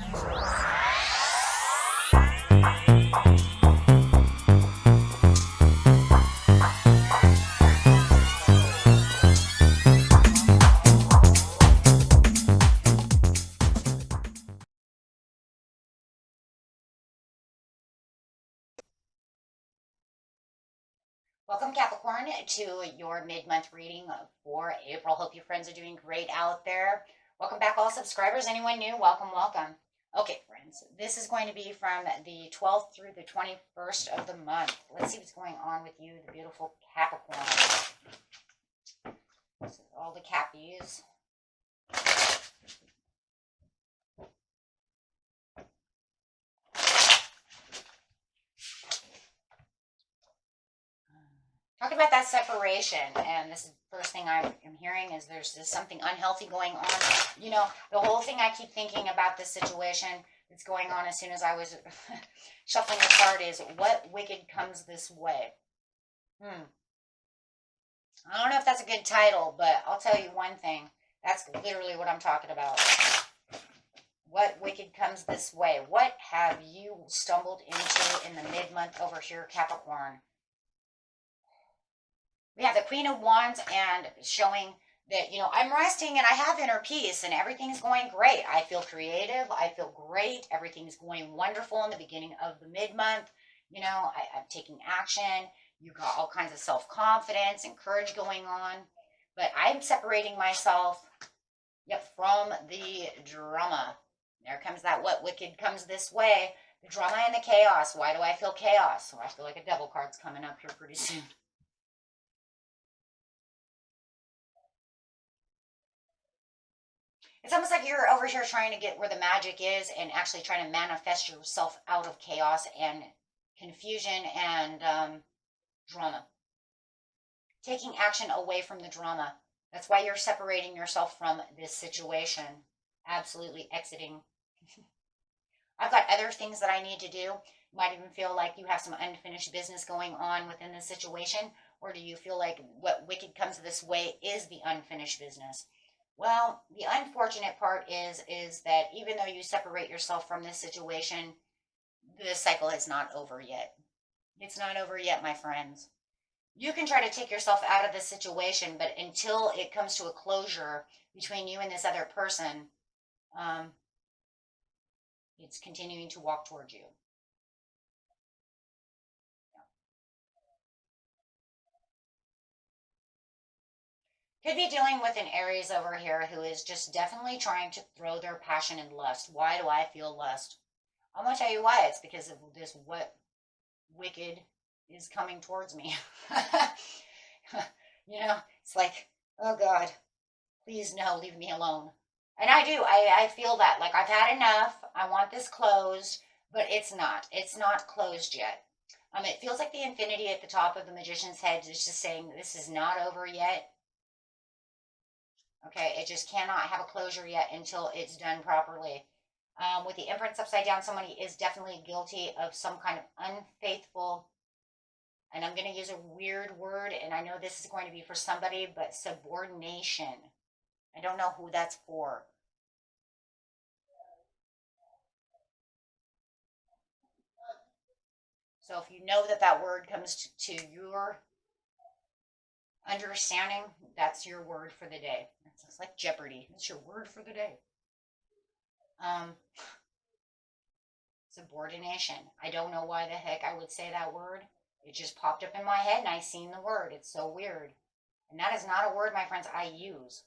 Welcome, Capricorn, to your mid-month reading for April. Hope you friends are doing great out there. Welcome back, all subscribers. Anyone new, welcome, welcome. Okay, friends, this is going to be from the 12th through the 21st of the month. Let's see what's going on with you, the beautiful Capricorn. This is all the Cappies. Talking about that separation, and this is the first thing I'm hearing is there's something unhealthy going on. You know, the whole thing I keep thinking about this situation that's going on as soon as I was shuffling the card is what wicked comes this way. I don't know if that's a good title, but I'll tell you one thing. That's literally what I'm talking about. What wicked comes this way? What have you stumbled into in the mid-month over here, Capricorn? We have the Queen of Wands and showing that, you know, I'm resting and I have inner peace and everything's going great. I feel creative. I feel great. Everything's going wonderful in the beginning of the mid-month. You know, I'm taking action. You got all kinds of self-confidence and courage going on. But I'm separating myself, from the drama. There comes that what wicked comes this way. The drama and the chaos. Why do I feel chaos? So I feel like a devil card's coming up here pretty soon. It's almost like you're over here trying to get where the magic is and actually trying to manifest yourself out of chaos and confusion and drama. Taking action away from the drama. That's why you're separating yourself from this situation. Absolutely exiting. I've got other things that I need to do. You might even feel like you have some unfinished business going on within this situation. Or do you feel like what wicked comes this way is the unfinished business? Well, the unfortunate part is that even though you separate yourself from this situation, the cycle is not over yet. It's not over yet, my friends. You can try to take yourself out of this situation, but until it comes to a closure between you and this other person, it's continuing to walk towards you. Could be dealing with an Aries over here who is just definitely trying to throw their passion and lust. Why do I feel lust? I'm going to tell you why. It's because of this what wicked is coming towards me. You know, it's like, oh God, please no, leave me alone. And I do. I feel that. Like I've had enough. I want this closed, but it's not. It's not closed yet. It feels like the infinity at the top of the magician's head is just saying this is not over yet. Okay, it just cannot have a closure yet until it's done properly. With the Empress upside down, somebody is definitely guilty of some kind of unfaithful, and I'm going to use a weird word, and I know this is going to be for somebody, but subordination. I don't know who that's for. So if you know that that word comes to your understanding, that's your word for the day. It's like Jeopardy. It's your word for the day. Subordination. I don't know why the heck I would say that word. It just popped up in my head and I seen the word. It's so weird. And that is not a word, my friends, I use.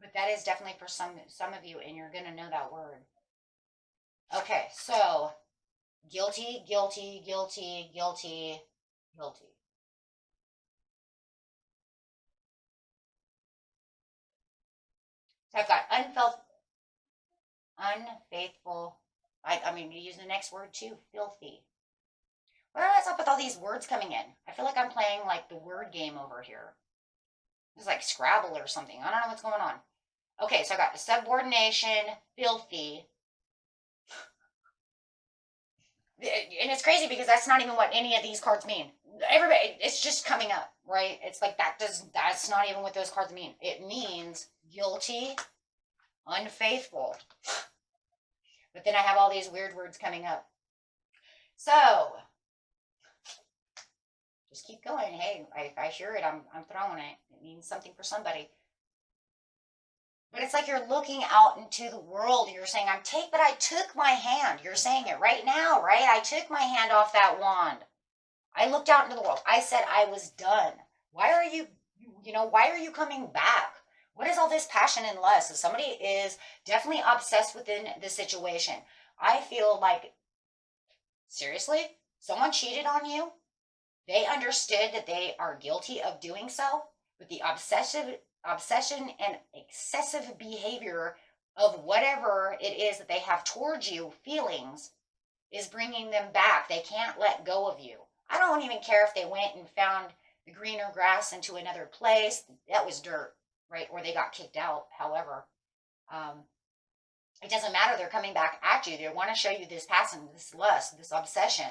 But that is definitely for some of you, and you're going to know that word. Okay, so guilty, guilty, guilty, guilty, guilty. So I've got unfaithful. I mean, you use the next word too, filthy. Where is up with all these words coming in? I feel like I'm playing like the word game over here. It's like Scrabble or something. I don't know what's going on. Okay, so I got subordination, filthy. And it's crazy because that's not even what any of these cards mean. Everybody, it's just coming up, right? It's like that's not even what those cards mean. It means guilty, unfaithful. But then I have all these weird words coming up. So, just keep going. Hey, if I hear it, I'm throwing it. It means something for somebody. But it's like you're looking out into the world. You're saying, but I took my hand. You're saying it right now, right? I took my hand off that wand. I looked out into the world. I said I was done. Why are you why are you coming back? What is all this passion and lust? So somebody is definitely obsessed within the situation. I feel like, seriously, someone cheated on you. They understood that they are guilty of doing so, but the obsession and excessive behavior of whatever it is that they have towards you, feelings, is bringing them back. They can't let go of you. I don't even care if they went and found the greener grass into another place. That was dirt, right? Or they got kicked out. However, it doesn't matter. They're coming back at you. They want to show you this passion, this lust, this obsession.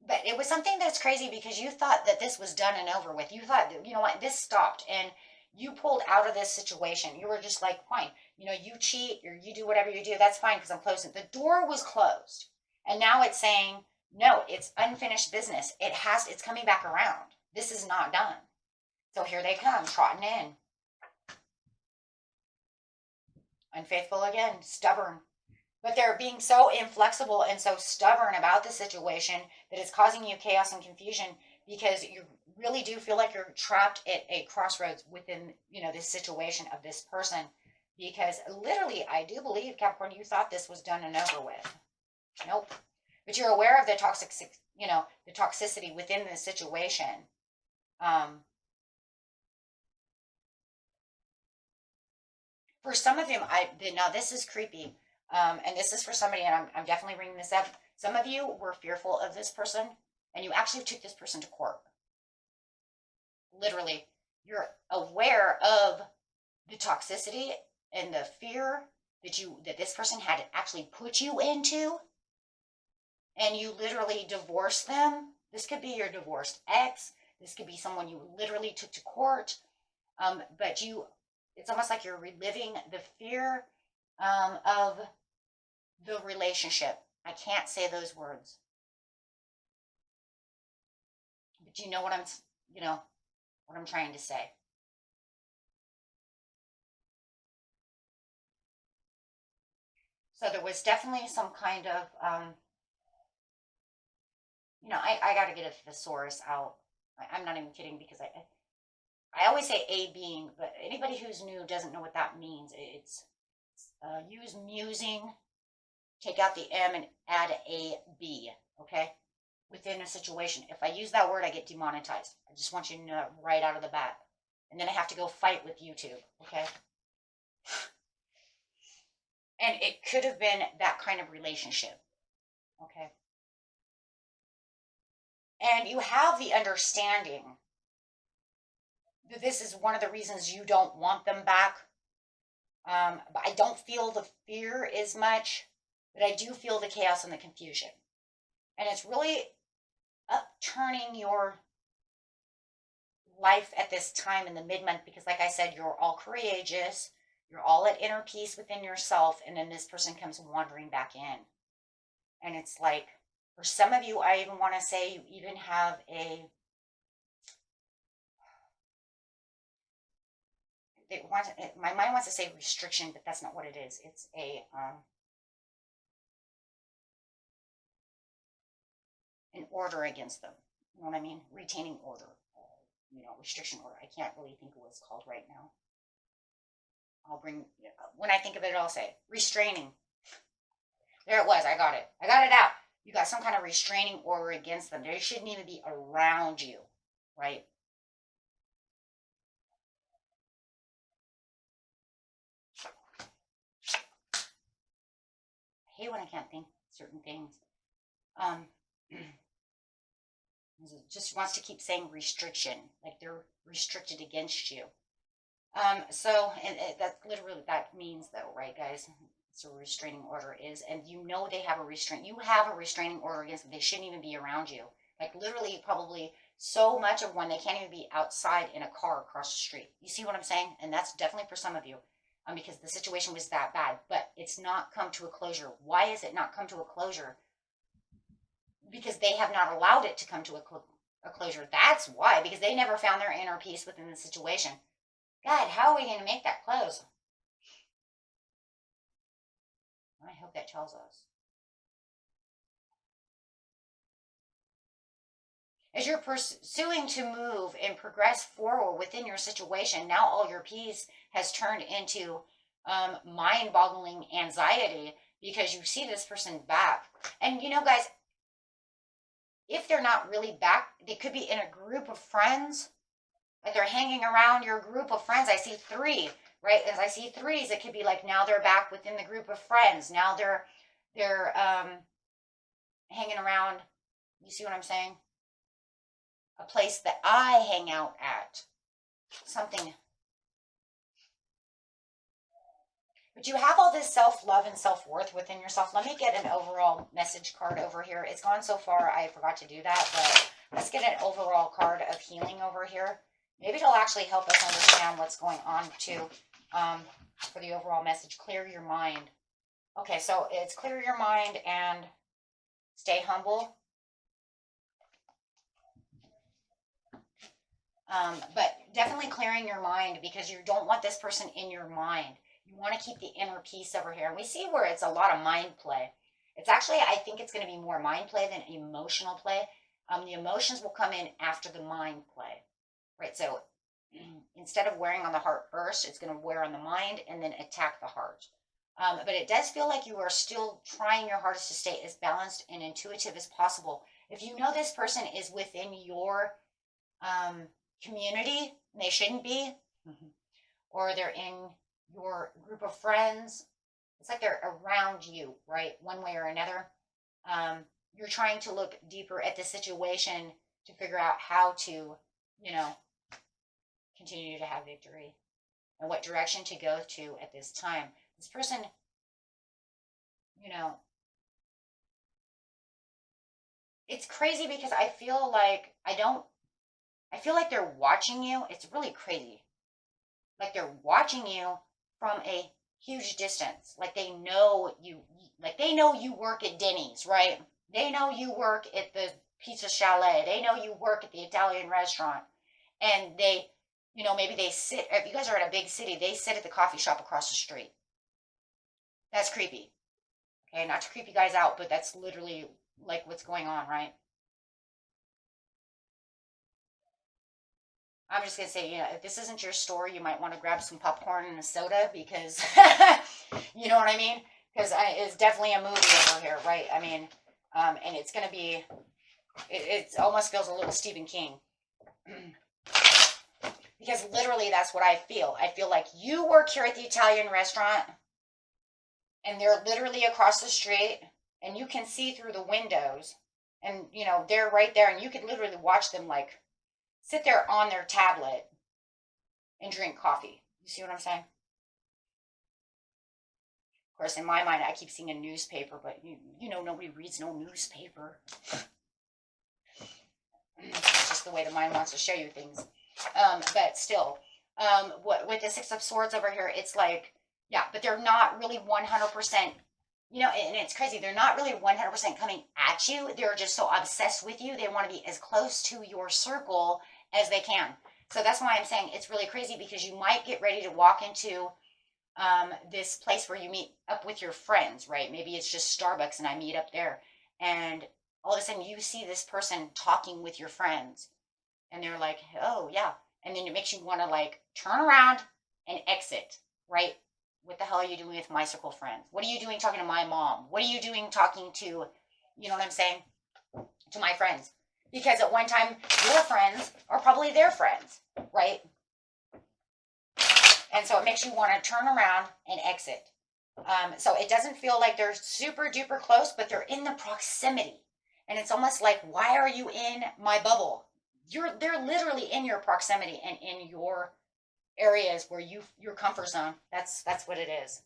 But it was something that's crazy because you thought that this was done and over with. You thought, you know what, this stopped. And you pulled out of this situation. You were just like, fine, you cheat or you do whatever you do. That's fine because I'm closing. The door was closed. And now it's saying, no, it's unfinished business. It's coming back around. This is not done. So here they come, trotting in. Unfaithful again, stubborn. But they're being so inflexible and so stubborn about the situation that it's causing you chaos and confusion because you really do feel like you're trapped at a crossroads within, this situation of this person. Because literally, I do believe, Capricorn, you thought this was done and over with. Nope. But you're aware of the toxicity within the situation. For some of them, now this is creepy. And this is for somebody, and I'm definitely bringing this up. Some of you were fearful of this person, and you actually took this person to court. Literally, you're aware of the toxicity and the fear that this person had actually put you into, and you literally divorced them. This could be your divorced ex. This could be someone you literally took to court. But it's almost like you're reliving the fear of the relationship. I can't say those words. But you know what I'm trying to say. So there was definitely some kind of, I got to get a thesaurus out. I'm not even kidding because I always say a being, but anybody who's new doesn't know what that means. It's use musing, take out the M and add a B, okay? Within a situation. If I use that word, I get demonetized. I just want you to know right out of the bat. And then I have to go fight with YouTube, okay? And it could have been that kind of relationship, okay? And you have the understanding that this is one of the reasons you don't want them back. But I don't feel the fear as much, but I do feel the chaos and the confusion. And it's really upturning your life at this time in the mid-month because, like I said, you're all courageous. You're all at inner peace within yourself. And then this person comes wandering back in. And it's like, for some of you, I even want to say you even have my mind wants to say restriction, but that's not what it is. It's an order against them. You know what I mean? Retaining order. Restriction order. I can't really think of what it's called right now. When I think of it, I'll say restraining. There it was. I got it. I got it out. You got some kind of restraining order against them. They shouldn't even be around you, right? I hate when I can't think certain things. It just wants to keep saying restriction, like they're restricted against you. So that's literally what that means, though, right, guys? It's a restraining order is, and they have a restraint. You have a restraining order against them. They shouldn't even be around you. Like literally, probably so much of when they can't even be outside in a car across the street. You see what I'm saying? And that's definitely for some of you, because the situation was that bad, but it's not come to a closure. Why is it not come to a closure? Because they have not allowed it to come to a closure. That's why, because they never found their inner peace within the situation. God, how are we going to make that close? I hope that tells us. As you're pursuing to move and progress forward within your situation, now all your peace has turned into mind-boggling anxiety because you see this person back. And you know, guys, if they're not really back, they could be in a group of friends. Like they're hanging around your group of friends. I see 3, right? As I see 3s, it could be like now they're back within the group of friends. Now they're hanging around. You see what I'm saying? A place that I hang out at. Something. But you have all this self-love and self-worth within yourself. Let me get an overall message card over here. It's gone so far, I forgot to do that. But let's get an overall card of healing over here. Maybe it'll actually help us understand what's going on too. For the overall message, clear your mind. Okay, so it's clear your mind and stay humble. But definitely clearing your mind, because you don't want this person in your mind. You want to keep the inner peace over here. And we see where it's a lot of mind play. It's actually, I think it's going to be more mind play than emotional play. The emotions will come in after the mind play. Right, so instead of wearing on the heart first, it's going to wear on the mind and then attack the heart. But it does feel like you are still trying your hardest to stay as balanced and intuitive as possible. If you know this person is within your community, and they shouldn't be, or they're in your group of friends, it's like they're around you, right? One way or another. You're trying to look deeper at the situation to figure out how to, continue to have victory and what direction to go to at this time. This person, it's crazy because I feel like they're watching you. It's really crazy. Like they're watching you from a huge distance. Like they know you work at Denny's, right? They know you work at the Pizza Chalet. They know you work at the Italian restaurant. And they, maybe they sit, if you guys are in a big city, they sit at the coffee shop across the street. That's creepy. Okay, not to creep you guys out, but that's literally like what's going on, right? I'm just going to say, if this isn't your store, you might want to grab some popcorn and a soda because, you know what I mean? Because it's definitely a movie over here, right? I mean, and it's going to be, it almost feels a little Stephen King. Because literally that's what I feel. I feel like you work here at the Italian restaurant and they're literally across the street and you can see through the windows and, they're right there and you can literally watch them like sit there on their tablet and drink coffee. You see what I'm saying? Of course, in my mind, I keep seeing a newspaper, but nobody reads no newspaper. It's just the way the mind wants to show you things. But still, with the Six of Swords over here, it's like, yeah, but they're not really 100%, and it's crazy. They're not really 100% coming at you. They're just so obsessed with you. They want to be as close to your circle as they can. So that's why I'm saying it's really crazy, because you might get ready to walk into this place where you meet up with your friends, right? Maybe it's just Starbucks and I meet up there. And all of a sudden you see this person talking with your friends. And they're like, oh, yeah. And then it makes you want to like turn around and exit, right? What the hell are you doing with my circle friends? What are you doing talking to my mom? What are you doing talking to, you know what I'm saying? To my friends. Because at one time, your friends are probably their friends, right? And so it makes you want to turn around and exit. So it doesn't feel like they're super duper close, but they're in the proximity. And it's almost like, why are you in my bubble? They're literally in your proximity and in your areas where your comfort zone. That's what it is.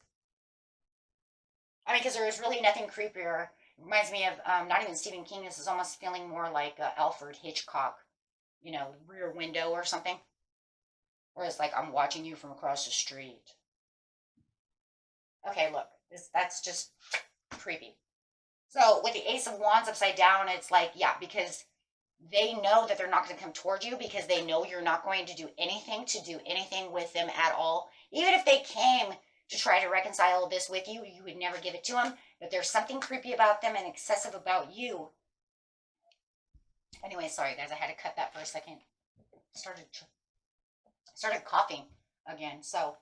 I mean, because there is really nothing creepier. It reminds me of not even Stephen King. This is almost feeling more like Alfred Hitchcock. you know, rear window or something. Or it's like, I'm watching you from across the street. Okay, look, that's just creepy. So with the Ace of Wands upside down, it's like, yeah, because they know that they're not going to come towards you because they know you're not going to do anything with them at all. Even if they came to try to reconcile this with you, you would never give it to them. But there's something creepy about them and excessive about you. Anyway, sorry guys, I had to cut that for a second. Started coughing again. So,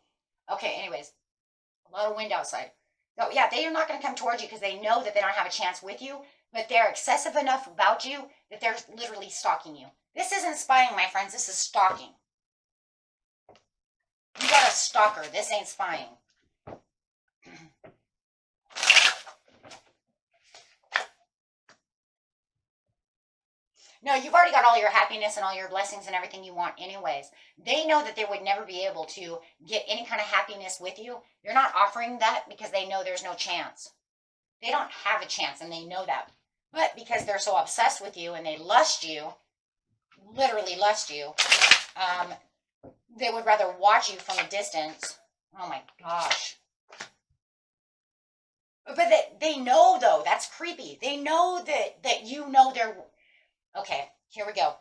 okay, anyways, a lot of wind outside. So yeah, they are not going to come towards you because they know that they don't have a chance with you, but they're excessive enough about you that they're literally stalking you. This isn't spying, my friends. This is stalking. You got a stalker. This ain't spying. No, you've already got all your happiness and all your blessings and everything you want anyways. They know that they would never be able to get any kind of happiness with you. They're not offering that because they know there's no chance. They don't have a chance and they know that. But because they're so obsessed with you and they lust you, literally lust you, they would rather watch you from a distance. Oh my gosh. But they know, though. That's creepy. They know that you know they're... Okay, here we go.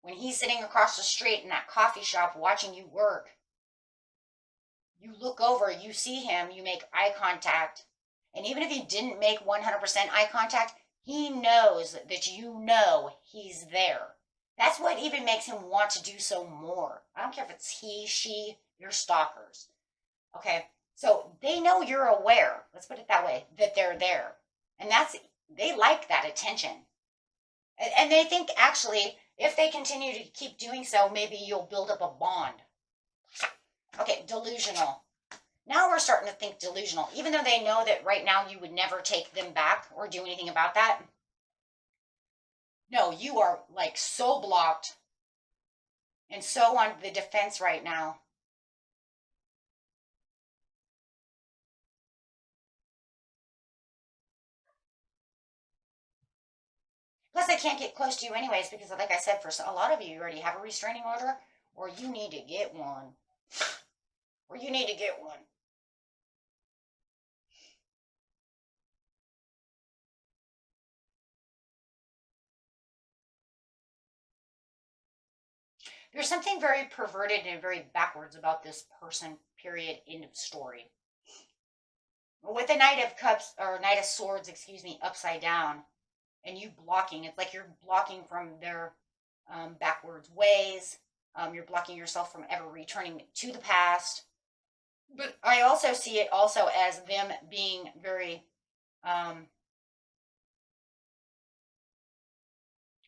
When he's sitting across the street in that coffee shop watching you work, you look over, you see him, you make eye contact. And even if you didn't make 100% eye contact, he knows that you know he's there. That's what even makes him want to do so more. I don't care if it's he, she, you're stalkers. Okay, so they know you're aware, let's put it that way, that they're there. And they like that attention. And they think, actually, if they continue to keep doing so, maybe you'll build up a bond. Okay, delusional. Now we're starting to think delusional. Even though they know that right now you would never take them back or do anything about that. No, you are like so blocked and so on the defense right now. Plus, they can't get close to you anyways because, like I said, for a lot of you, you already have a restraining order or you need to get one. Or you need to get one. There's something very perverted and very backwards about this person, period, end of story. With the Knight of Cups, or Knight of Swords, excuse me, upside down, and you blocking, it's like you're blocking from their backwards ways. You're blocking yourself from ever returning to the past. But I also see it also as them being very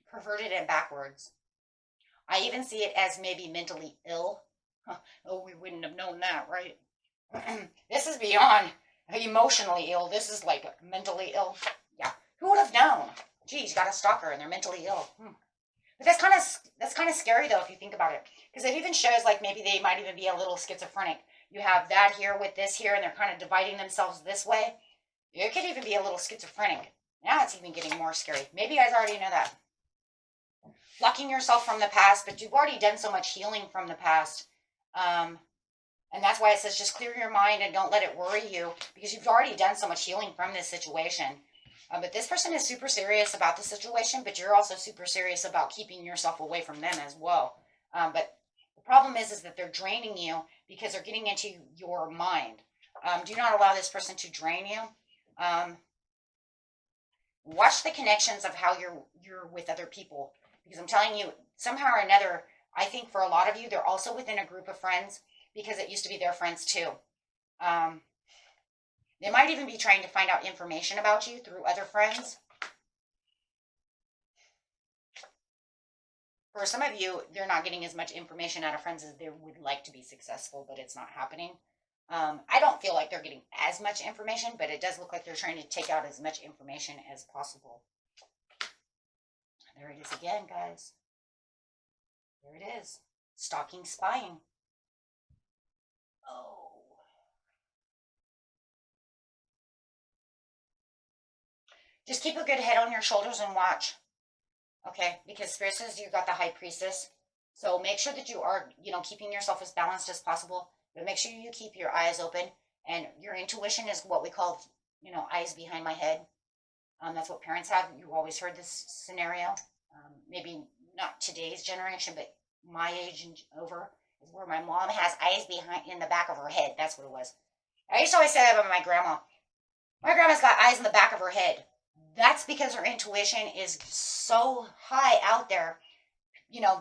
perverted and backwards. I even see it as maybe mentally ill. Oh, we wouldn't have known that, right? This is beyond emotionally ill. This is like mentally ill. Yeah, who would have known? Geez, you got a stalker and they're mentally ill. But that's kind of scary though if you think about it, because it even shows like maybe they might even be a little schizophrenic. You have that here with this here, and they're kind of dividing themselves this way. It could even be a little schizophrenic. Now it's even getting more scary. Maybe you guys already know that. Blocking yourself from the past, but you've already done so much healing from the past. And that's why it says just clear your mind and don't let it worry you, because you've already done so much healing from this situation. But this person is super serious about the situation, but you're also super serious about keeping yourself away from them as well. But the problem is that they're draining you because they're getting into your mind. Do not allow this person to drain you. Watch the connections of how you're with other people, because I'm telling you, somehow or another, I think for a lot of you, they're also within a group of friends because it used to be their friends too. They might even be trying to find out information about you through other friends. For some of you, they're not getting as much information out of friends as they would like to be successful, but it's not happening. I don't feel like they're getting as much information, but it does look like they're trying to take out as much information as possible. There it is again, guys. There it is. Stalking, spying. Oh. Just keep a good head on your shoulders and watch. Okay, because Spirit says you got the High Priestess. So make sure that you are, keeping yourself as balanced as possible. But make sure you keep your eyes open. And your intuition is what we call, eyes behind my head. That's what parents have. You've always heard this scenario. Maybe not today's generation, but my age and over is where my mom has eyes behind in the back of her head. That's what it was. I used to always say that about my grandma. My grandma's got eyes in the back of her head. That's because her intuition is so high out there.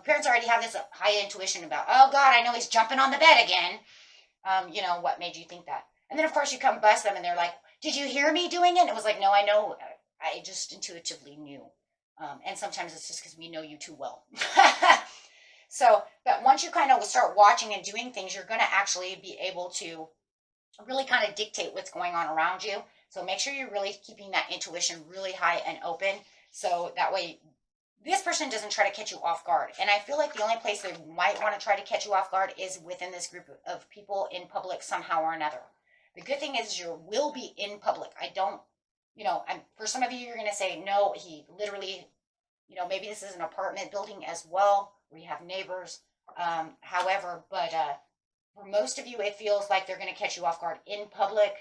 Parents already have this high intuition about, oh God, I know he's jumping on the bed again. What made you think that? And then of course you come bust them and they're like, did you hear me doing it? And it was like, no, I know. I just intuitively knew. And sometimes it's just because we know you too well. So, but once you kind of start watching and doing things, you're going to actually be able to really kind of dictate what's going on around you. So make sure you're really keeping that intuition really high and open. So that way this person doesn't try to catch you off guard. And I feel like the only place they might want to try to catch you off guard is within this group of people in public somehow or another. The good thing is you will be in public. I don't, for some of you, you're going to say, no, he literally, maybe this is an apartment building as well, where you have neighbors. However, but for most of you, it feels like they're going to catch you off guard in public,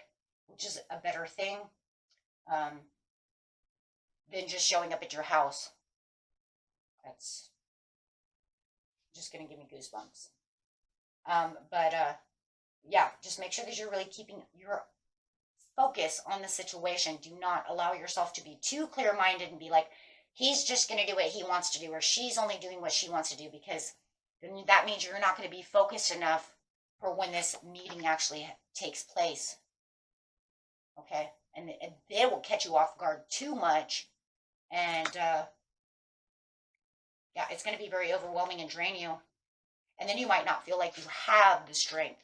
which is a better thing than just showing up at your house. That's just going to give me goosebumps. Yeah, just make sure that you're really keeping your focus on the situation. Do not allow yourself to be too clear-minded and be like, he's just going to do what he wants to do, or she's only doing what she wants to do, because then that means you're not going to be focused enough for when this meeting actually takes place. Okay? And they will catch you off guard too much. And, yeah, it's going to be very overwhelming and drain you. And then you might not feel like you have the strength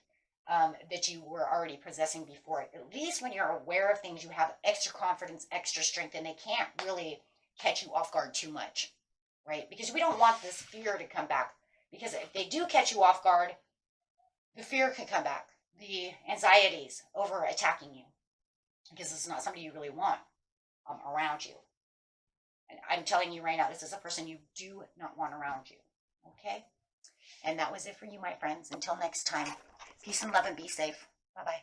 that you were already possessing before. At least when you're aware of things, you have extra confidence, extra strength, and they can't really catch you off guard too much, right? Because we don't want this fear to come back. Because if they do catch you off guard, the fear can come back. The anxieties over attacking you. Because it's not somebody you really want around you. And I'm telling you right now, this is a person you do not want around you. Okay? And that was it for you, my friends. Until next time, peace and love and be safe. Bye-bye.